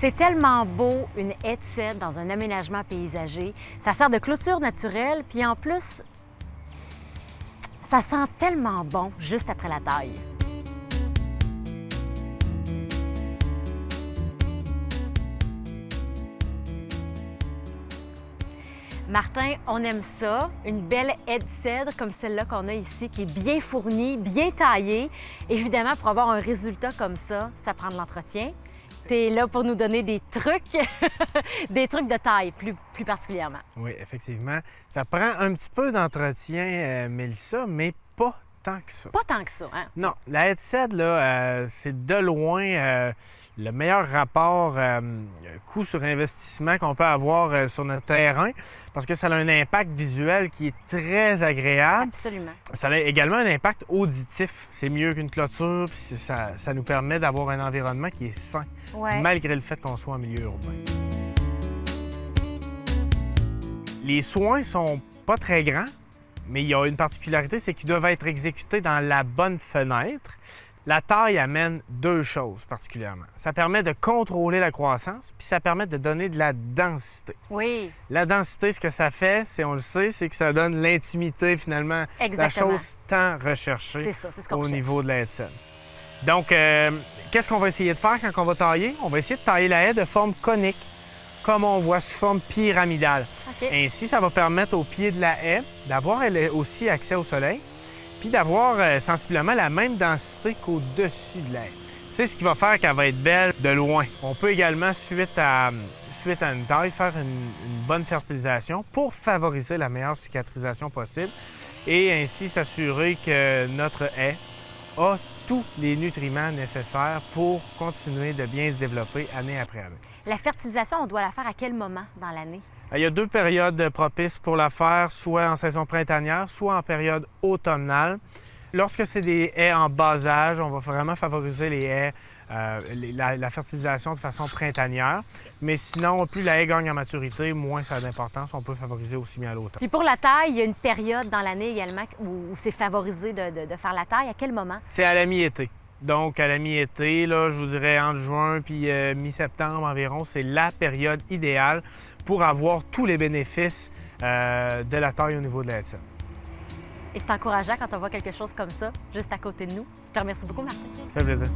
C'est tellement beau, une haie de cèdre dans un aménagement paysager. Ça sert de clôture naturelle, puis en plus, ça sent tellement bon juste après la taille. Martin, on aime ça, une belle haie de cèdre comme celle-là qu'on a ici, qui est bien fournie, bien taillée. Évidemment, pour avoir un résultat comme ça prend de l'entretien. Tu es là pour nous donner des trucs, des trucs de taille plus particulièrement. Oui, effectivement. Ça prend un petit peu d'entretien, Mélissa, mais pas tant que ça. Pas tant que ça, hein? Non, la haie de cèdre, là, c'est de loin le meilleur rapport coût sur investissement qu'on peut avoir sur notre terrain parce que ça a un impact visuel qui est très agréable. Absolument. Ça a également un impact auditif. C'est mieux qu'une clôture, puis ça nous permet d'avoir un environnement qui est sain, malgré le fait qu'on soit en milieu urbain. Les soins sont pas très grands, mais il y a une particularité, c'est qu'ils doivent être exécutés dans la bonne fenêtre. La taille amène deux choses particulièrement. Ça permet de contrôler la croissance, puis ça permet de donner de la densité. Oui. La densité, ce que ça fait, on le sait, c'est que ça donne l'intimité finalement, Exactement. la chose tant recherchée C'est ça, c'est ce qu'on au recherche. niveau de la haie de cèdre. Donc, qu'est-ce qu'on va essayer de faire quand on va tailler? On va essayer de tailler la haie de forme conique, comme on voit sous forme pyramidale. OK. Ainsi, ça va permettre au pied de la haie d'avoir aussi accès au soleil, puis d'avoir sensiblement la même densité qu'au-dessus de la haie. C'est ce qui va faire qu'elle va être belle de loin. On peut également, suite à une taille, faire une bonne fertilisation pour favoriser la meilleure cicatrisation possible et ainsi s'assurer que notre haie a tous les nutriments nécessaires pour continuer de bien se développer année après année. La fertilisation, on doit la faire à quel moment dans l'année? Il y a deux périodes propices pour la faire, soit en saison printanière, soit en période automnale. Lorsque c'est des haies en bas âge, on va vraiment favoriser les haies, la fertilisation de façon printanière. Mais sinon, plus la haie gagne en maturité, moins ça a d'importance. On peut favoriser aussi bien à l'automne. Puis pour la taille, il y a une période dans l'année également où c'est favorisé de faire la taille. À quel moment? C'est à la mi-été. Donc, à la mi-été, là, je vous dirais entre juin puis mi-septembre environ, c'est la période idéale pour avoir tous les bénéfices de la taille au niveau de la haie de cèdre. Et c'est encourageant quand on voit quelque chose comme ça, juste à côté de nous. Je te remercie beaucoup, Martin. Ça fait plaisir.